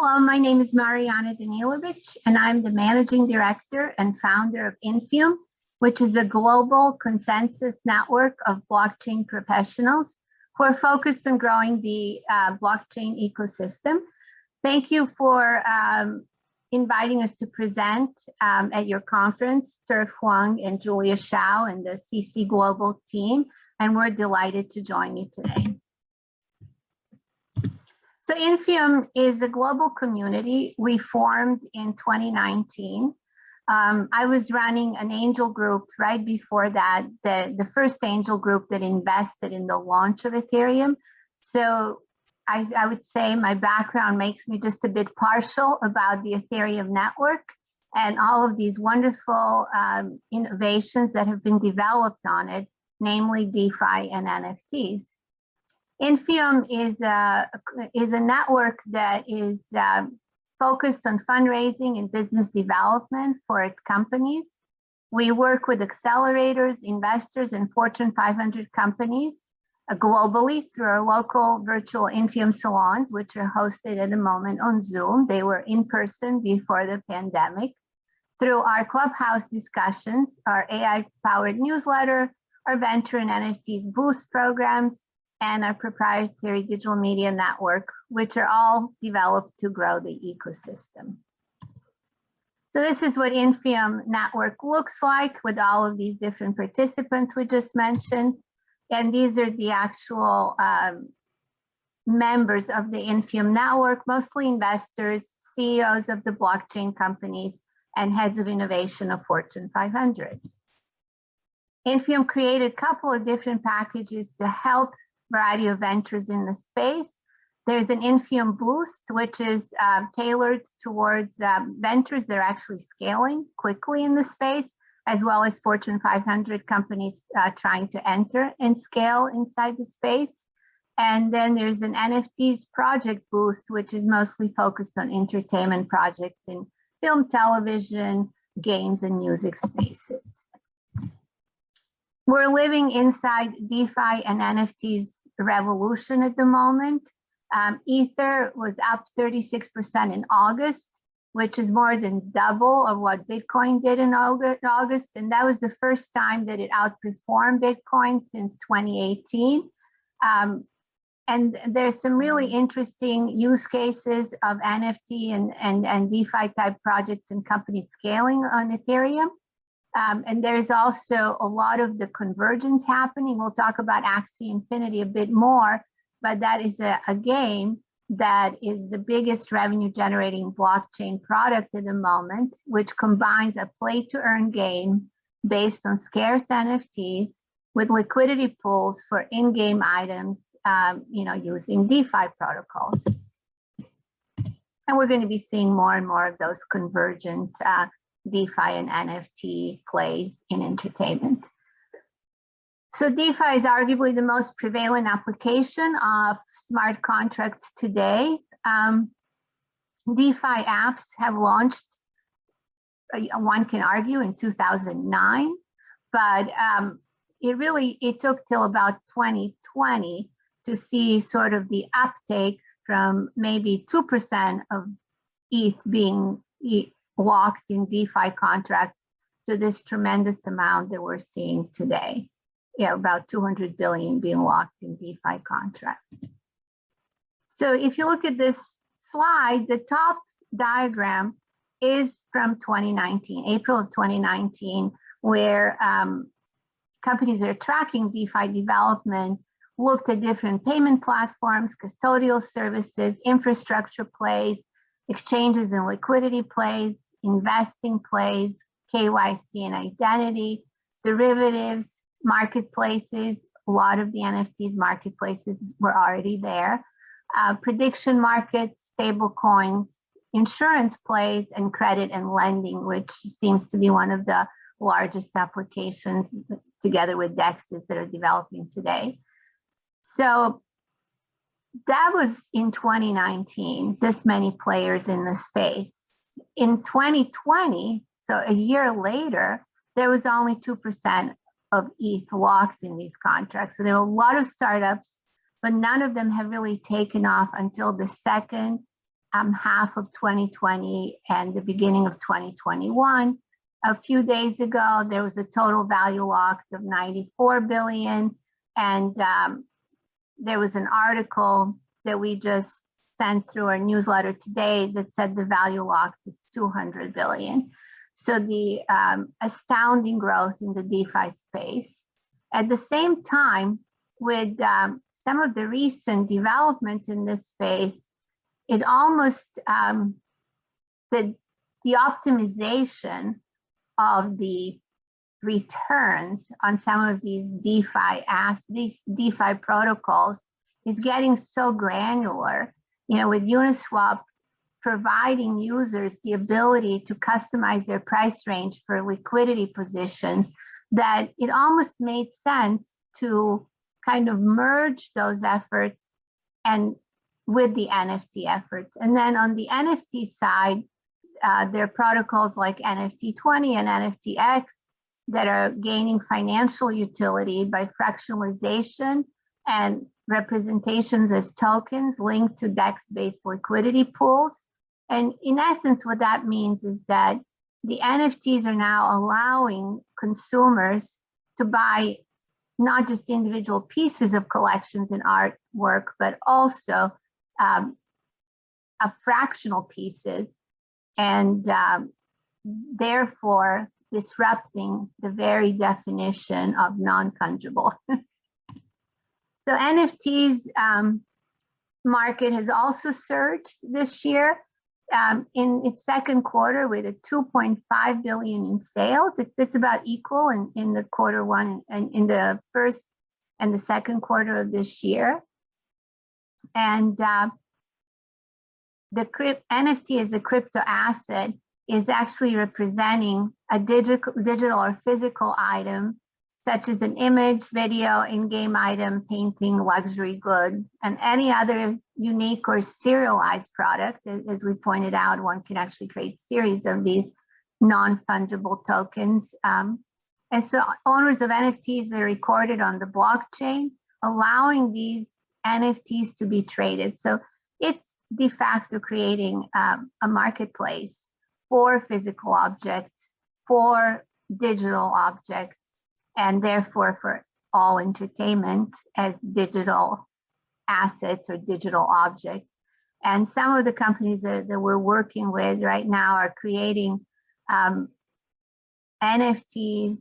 Hello, my name is Mariana Danilovic, and I'm the managing director and founder of Infiom, which is a global consensus network of blockchain professionals who are focused on growing the blockchain ecosystem. Thank you for inviting us to present at your conference, Turf Huang and Julia Shao and the CC Global team, and we're delighted to join you today. So Infiom is a global community we formed in 2019. I was running an angel group right before that, the first angel group that invested in the launch of Ethereum. So I would say my background makes me just a bit partial about the Ethereum network and all of these wonderful innovations that have been developed on it, namely DeFi and NFTs. Infiom is a network that is focused on fundraising and business development for its companies. We work with accelerators, investors, and Fortune 500 companies globally through our local virtual Infiom salons, which are hosted at the moment on Zoom. They were in person before the pandemic. Through our Clubhouse discussions, our AI-powered newsletter, our venture and NFTs Boost programs, and our proprietary digital media network, which are all developed to grow the ecosystem. So this is what Infiom network looks like with all of these different participants we just mentioned. And these are the actual members of the Infiom network, mostly investors, CEOs of the blockchain companies, and heads of innovation of Fortune 500. Infiom created a couple of different packages to help variety of ventures in the space. There's an Infum Boost, which is tailored towards ventures that are actually scaling quickly in the space, as well as Fortune 500 companies trying to enter and scale inside the space. And then there's an NFTs Project Boost, which is mostly focused on entertainment projects in film, television, games, and music spaces. We're living inside DeFi and NFTs revolution at the moment. Ether was up 36% in August, which is more than double of what Bitcoin did in August. And that was the first time that it outperformed Bitcoin since 2018. And there's some really interesting use cases of NFT and DeFi type projects and companies scaling on Ethereum. And there's also a lot of the convergence happening. We'll talk about Axie Infinity a bit more, but that is a game that is the biggest revenue generating blockchain product at the moment, which combines a play to earn game based on scarce NFTs with liquidity pools for in-game items, using DeFi protocols. And we're going to be seeing more and more of those convergent DeFi and NFT plays in entertainment. So DeFi is arguably the most prevalent application of smart contracts today. DeFi apps have launched, one can argue, in 2009, but it took till about 2020 to see sort of the uptake from maybe 2% of ETH being locked in DeFi contracts to this tremendous amount that we're seeing today. Yeah, about 200 billion being locked in DeFi contracts. So if you look at this slide, the top diagram is from 2019, April of 2019, where companies that are tracking DeFi development looked at different payment platforms, custodial services, infrastructure plays, exchanges and liquidity plays, investing plays, KYC and identity, derivatives, marketplaces. A lot of the NFTs marketplaces were already there. Prediction markets, stable coins, insurance plays, and credit and lending, which seems to be one of the largest applications together with DEXs that are developing today. So that was in 2019, this many players in the space. In 2020, so a year later, there was only 2% of ETH locked in these contracts. So there were a lot of startups, but none of them have really taken off until the second half of 2020 and the beginning of 2021. A few days ago, there was a total value locked of 94 billion. And there was an article that we just sent through our newsletter today that said the value locked is 200 billion. So the astounding growth in the DeFi space. At the same time, with some of the recent developments in this space, it almost, the optimization of the returns on some of these DeFi protocols is getting so granular. You know, with Uniswap providing users the ability to customize their price range for liquidity positions, that it almost made sense to kind of merge those efforts and with the NFT efforts. And then on the NFT side, there are protocols like NFT 20 and NFTX that are gaining financial utility by fractionalization and representations as tokens linked to DEX-based liquidity pools. And in essence, what that means is that the NFTs are now allowing consumers to buy not just individual pieces of collections and artwork, but also fractional pieces, and therefore disrupting the very definition of non-fungible. So NFTs market has also surged this year in its second quarter with a 2.5 billion in sales. It's about equal in the quarter one and in the first and the second quarter of this year. And the NFT as a crypto asset is actually representing a digital or physical item, such as an image, video, in-game item, painting, luxury good, and any other unique or serialized product. As we pointed out, one can actually create series of these non-fungible tokens. And so owners of NFTs are recorded on the blockchain, allowing these NFTs to be traded. So it's de facto creating a marketplace for physical objects, for digital objects, and therefore for all entertainment as digital assets or digital objects. And some of the companies that we're working with right now are creating NFTs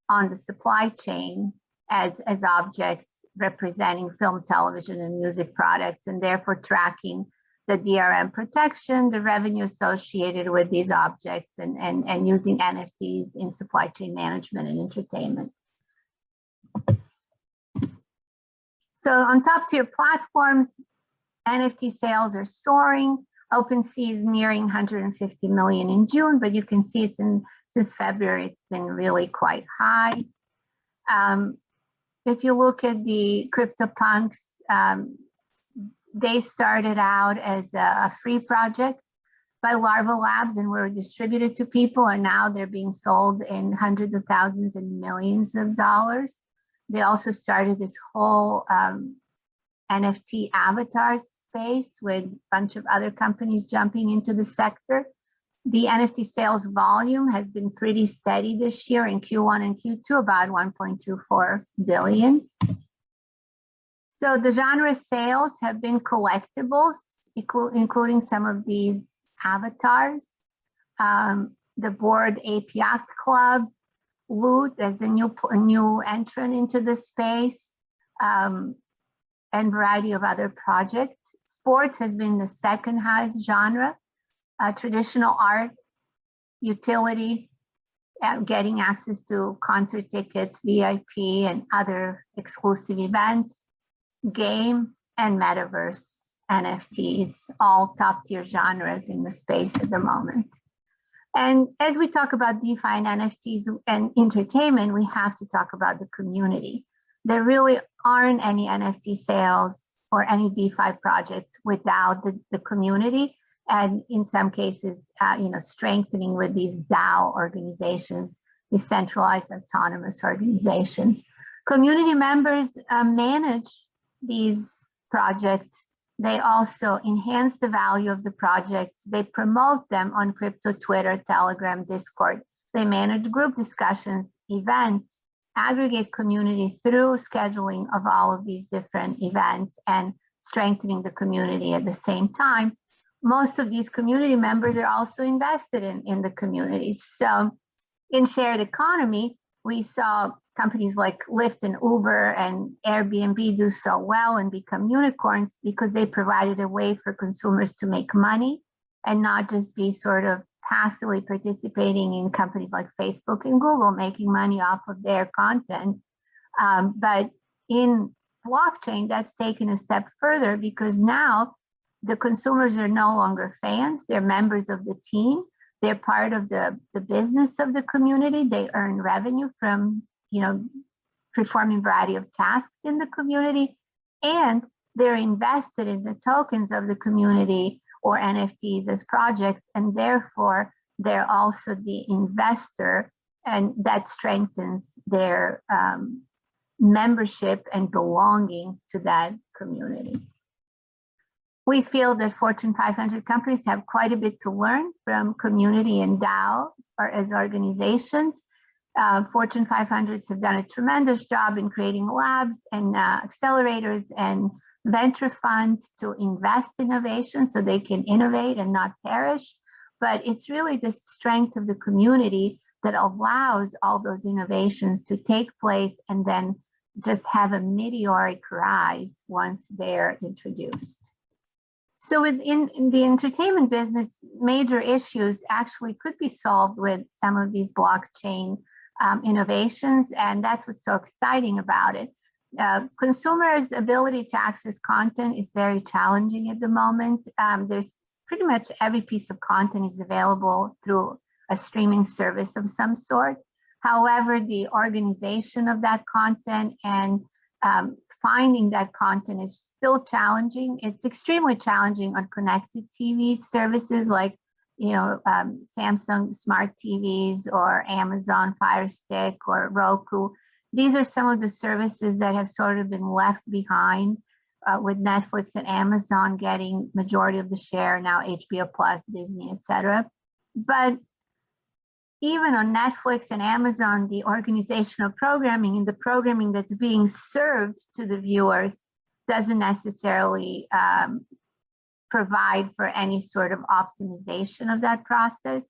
on the supply chain as objects representing film, television, and music products, and therefore tracking the DRM protection, the revenue associated with these objects, and using NFTs in supply chain management and entertainment. So on top tier platforms, NFT sales are soaring. OpenSea is nearing 150 million in June, but you can see since February, it's been really quite high. If you look at the Cryptopunks, they started out as a free project by Larva Labs and were distributed to people, and now they're being sold in hundreds of thousands and millions of dollars. They also started this whole NFT avatars space with a bunch of other companies jumping into the sector. The NFT sales volume has been pretty steady this year in Q1 and Q2, about 1.24 billion. So the genre sales have been collectibles, including some of these avatars, the board Ape Yacht Club, Loot as a new entrant into the space, and variety of other projects. Sports has been the second highest genre. Traditional art, utility, getting access to concert tickets, VIP, and other exclusive events, game, and metaverse NFTs, all top tier genres in the space at the moment. And as we talk about DeFi and NFTs and entertainment, we have to talk about the community. There really aren't any NFT sales or any DeFi project without the community, and in some cases, strengthening with these DAO organizations, decentralized autonomous organizations. Community members manage these projects They also enhance the value of the project. They promote them on crypto, Twitter, Telegram, Discord. They manage group discussions, events, aggregate community through scheduling of all of these different events and strengthening the community at the same time. Most of these community members are also invested in the community. So in shared economy, we saw companies like Lyft and Uber and Airbnb do so well and become unicorns because they provided a way for consumers to make money and not just be sort of passively participating in companies like Facebook and Google making money off of their content. But in blockchain, that's taken a step further because now the consumers are no longer fans, they're members of the team. They're part of the business of the community. They earn revenue from, performing a variety of tasks in the community, and they're invested in the tokens of the community or NFTs as projects, and therefore they're also the investor, and that strengthens their membership and belonging to that community. We feel that Fortune 500 companies have quite a bit to learn from community and DAO or as organizations. Fortune 500s have done a tremendous job in creating labs and accelerators and venture funds to invest in innovation so they can innovate and not perish. But it's really the strength of the community that allows all those innovations to take place and then just have a meteoric rise once they're introduced. So in the entertainment business, major issues actually could be solved with some of these blockchain innovations, and that's what's so exciting about it. Consumers' ability to access content is very challenging at the moment. There's pretty much every piece of content is available through a streaming service of some sort. However, the organization of that content and finding that content is still challenging. It's extremely challenging on connected TV services like, Samsung Smart TVs or Amazon Fire Stick or Roku. These are some of the services that have sort of been left behind with Netflix and Amazon getting majority of the share, now HBO Plus, Disney, etc. But even on Netflix and Amazon, the organizational programming and the programming that's being served to the viewers doesn't necessarily provide for any sort of optimization of that process.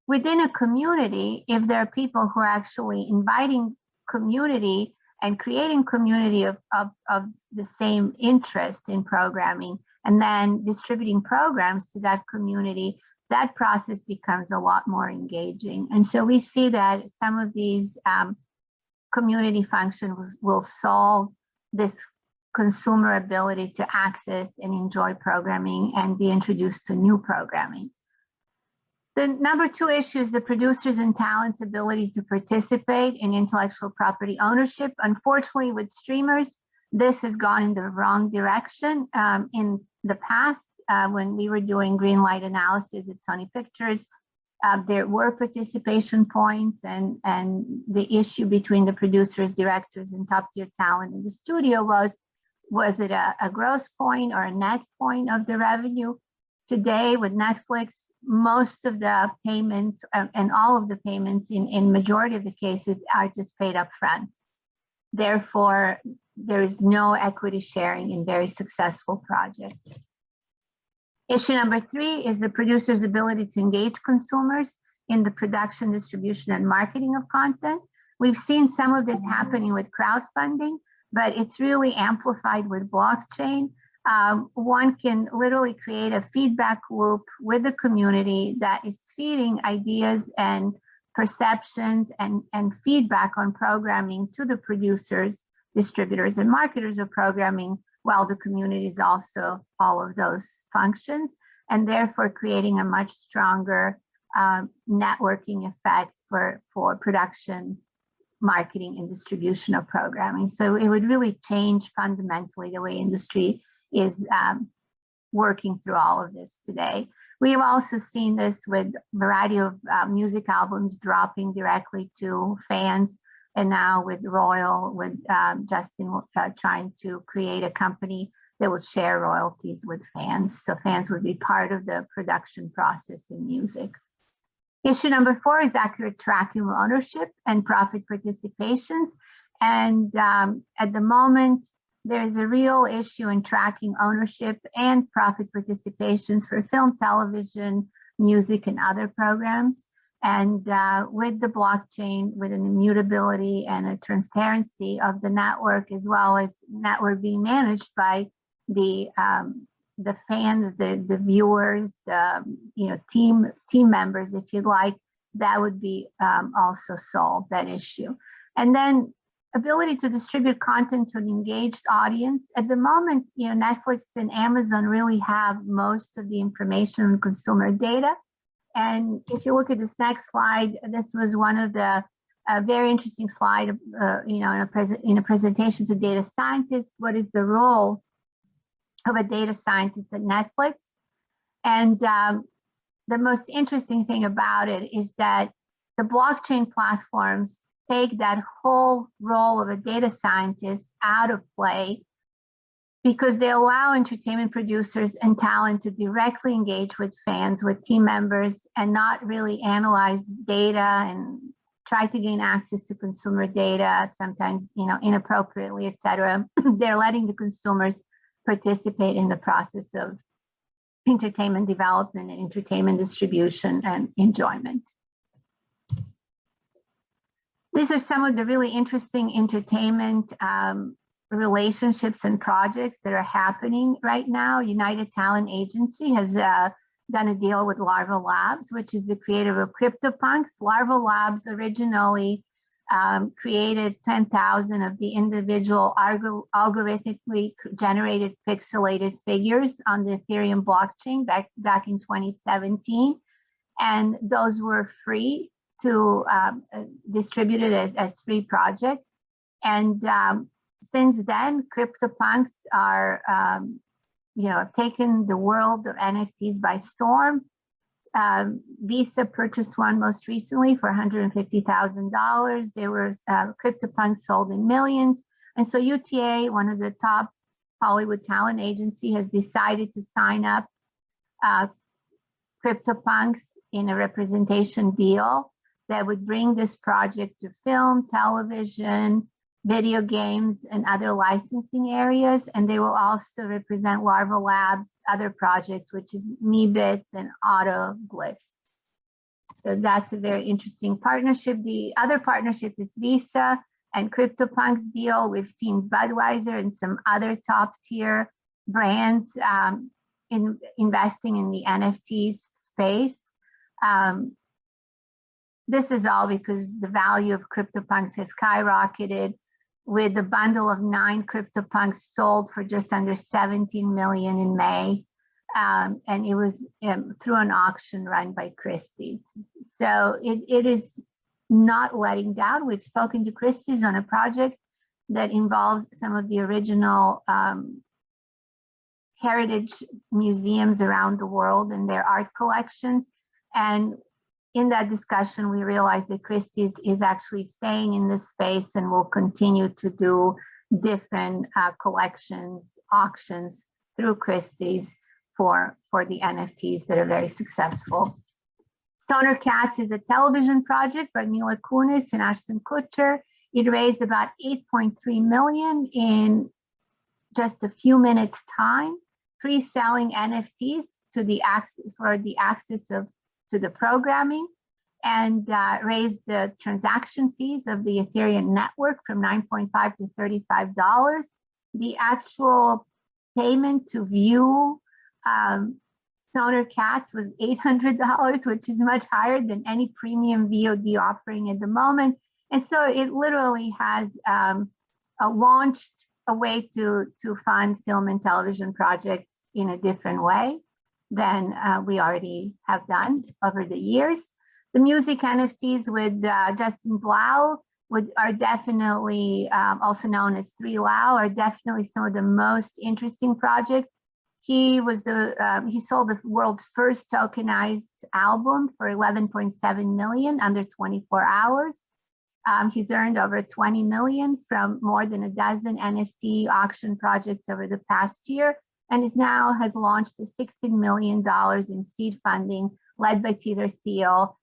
Within a community, if there are people who are actually inviting community and creating community of the same interest in programming and then distributing programs to that community, that process becomes a lot more engaging. And so we see that some of these community functions will solve this consumer ability to access and enjoy programming and be introduced to new programming. The number two issue is the producers and talents' ability to participate in intellectual property ownership. Unfortunately, with streamers, this has gone in the wrong direction. In the past, when we were doing green light analysis at Sony Pictures, there were participation points, and the issue between the producers, directors, and top tier talent in the studio was it a gross point or a net point of the revenue? Today with Netflix, most of the payments and all of the payments in majority of the cases are just paid up front. Therefore, there is no equity sharing in very successful projects. Issue number three is the producer's ability to engage consumers in the production, distribution, and marketing of content. We've seen some of this happening with crowdfunding, but it's really amplified with blockchain. One can literally create a feedback loop with the community that is feeding ideas and perceptions and feedback on programming to the producers, distributors, and marketers of programming, while the community is also all of those functions, and therefore creating a much stronger networking effect for production, marketing, and distribution of programming. So it would really change fundamentally the way industry is working through all of this today. We've also seen this with a variety of music albums dropping directly to fans, and now with Royal, with Justin trying to create a company they would share royalties with fans. So fans would be part of the production process in music. Issue number 4 is accurate tracking of ownership and profit participations. And at the moment, there is a real issue in tracking ownership and profit participations for film, television, music, and other programs. And with the blockchain, with an immutability and a transparency of the network, as well as network being managed by the fans, the viewers, the team members, if you'd like, that would be also solved, that issue. And then ability to distribute content to an engaged audience. At the moment, Netflix and Amazon really have most of the information on consumer data. And if you look at this next slide, this was one of the very interesting slide, in a presentation to data scientists. What is the role of a data scientist at Netflix? And the most interesting thing about it is that the blockchain platforms take that whole role of a data scientist out of play, because they allow entertainment producers and talent to directly engage with fans, with team members, and not really analyze data and try to gain access to consumer data, sometimes inappropriately, etc. They're letting the consumers participate in the process of entertainment development and entertainment distribution and enjoyment. These are some of the really interesting entertainment relationships and projects that are happening right now. United Talent Agency has done a deal with Larva Labs, which is the creator of Cryptopunks. Larva Labs originally created 10,000 of the individual algorithmically generated pixelated figures on the Ethereum blockchain back in 2017. And those were free to distribute it as free project. And since then, CryptoPunks are, have taken the world of NFTs by storm. Visa purchased one most recently for $150,000. They were CryptoPunks sold in millions. And so UTA, one of the top Hollywood talent agency, has decided to sign up CryptoPunks in a representation deal that would bring this project to film, television, video games, and other licensing areas. And they will also represent Larva Labs' other projects, which is MeBits and Autoglyphs. So that's a very interesting partnership. The other partnership is Visa and CryptoPunks deal. We've seen Budweiser and some other top tier brands investing in the NFTs space. This is all because the value of CryptoPunks has skyrocketed, with a bundle of 9 CryptoPunks sold for just under 17 million in May. And it was through an auction run by Christie's. So it is not letting down. We've spoken to Christie's on a project that involves some of the original heritage museums around the world and their art collections. And in that discussion, we realized that Christie's is actually staying in this space and will continue to do different collections, auctions through Christie's for the NFTs that are very successful. StonerCat is a television project by Mila Kunis and Ashton Kutcher. It raised about 8.3 million in just a few minutes time, pre-selling NFTs to the access to the programming, and raised the transaction fees of the Ethereum network from $9.5 to $35. The actual payment to view StonerCat was $800, which is much higher than any premium VOD offering at the moment. And so it literally has launched a way to fund film and television projects in a different way than we already have done over the years. The music NFTs with Justin Blau are definitely, also known as 3Lau, are definitely some of the most interesting projects. He was he sold the world's first tokenized album for 11.7 million under 24 hours. He's earned over 20 million from more than a dozen NFT auction projects over the past year, and is now has launched a $16 million in seed funding led by Peter Thiel,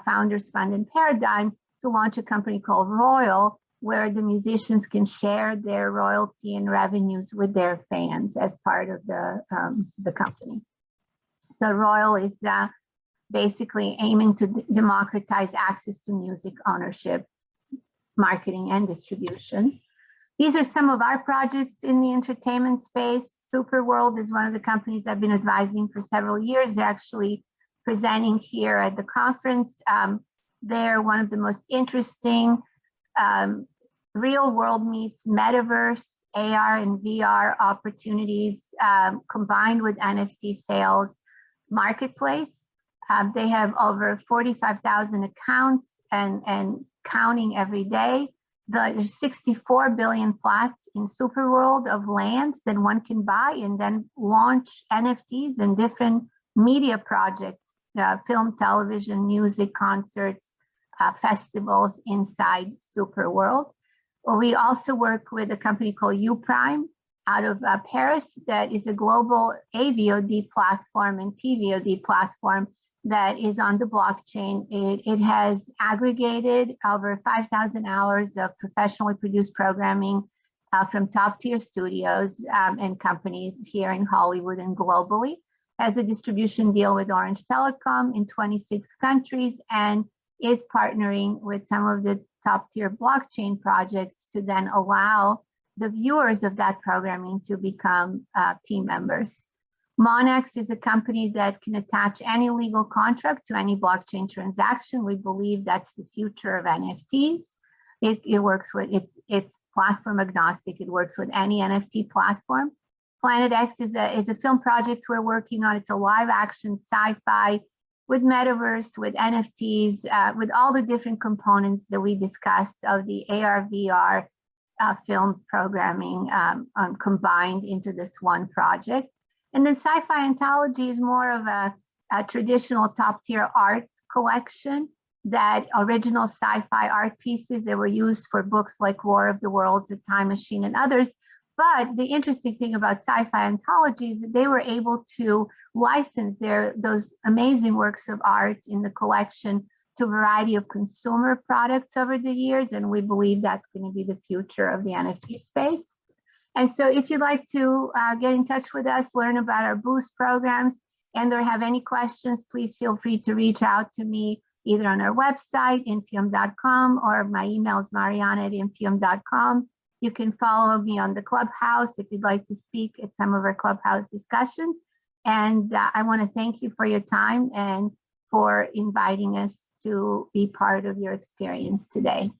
Founders Fund and Paradigm, to launch a company called Royal, where the musicians can share their royalty and revenues with their fans as part of the company. So Royal is basically aiming to democratize access to music ownership, marketing, and distribution. These are some of our projects in the entertainment space. Superworld is one of the companies I've been advising for several years. They're actually presenting here at the conference. They're one of the most interesting real world meets metaverse, AR and VR opportunities combined with NFT sales marketplace. They have over 45,000 accounts and counting every day. There's 64 billion plots in Superworld of land that one can buy and then launch NFTs and different media projects, film, television, music, concerts, festivals inside Superworld. We also work with a company called Uprime out of Paris that is a global AVOD platform and PVOD platform that is on the blockchain. It has aggregated over 5,000 hours of professionally produced programming from top tier studios and companies here in Hollywood and globally. Has a distribution deal with Orange Telecom in 26 countries and is partnering with some of the top tier blockchain projects to then allow the viewers of that programming to become team members. Monex is a company that can attach any legal contract to any blockchain transaction. We believe that's the future of NFTs. It works with, it's platform agnostic. It works with any NFT platform. Planet X is a film project we're working on. It's a live action sci-fi with metaverse, with NFTs, with all the different components that we discussed of the AR, VR film programming combined into this one project. And then Sci-Fi Anthology is more of a traditional top tier art collection, that original sci-fi art pieces that were used for books like War of the Worlds, The Time Machine, and others. But the interesting thing about Sci-Fi Anthology is that they were able to license those amazing works of art in the collection to a variety of consumer products over the years. And we believe that's going to be the future of the NFT space. And so if you'd like to get in touch with us, learn about our Boost programs, and or have any questions, please feel free to reach out to me either on our website, infiom.com, or my email is mariana@infiom.com. You can follow me on the Clubhouse if you'd like to speak at some of our Clubhouse discussions. And I want to thank you for your time and for inviting us to be part of your experience today.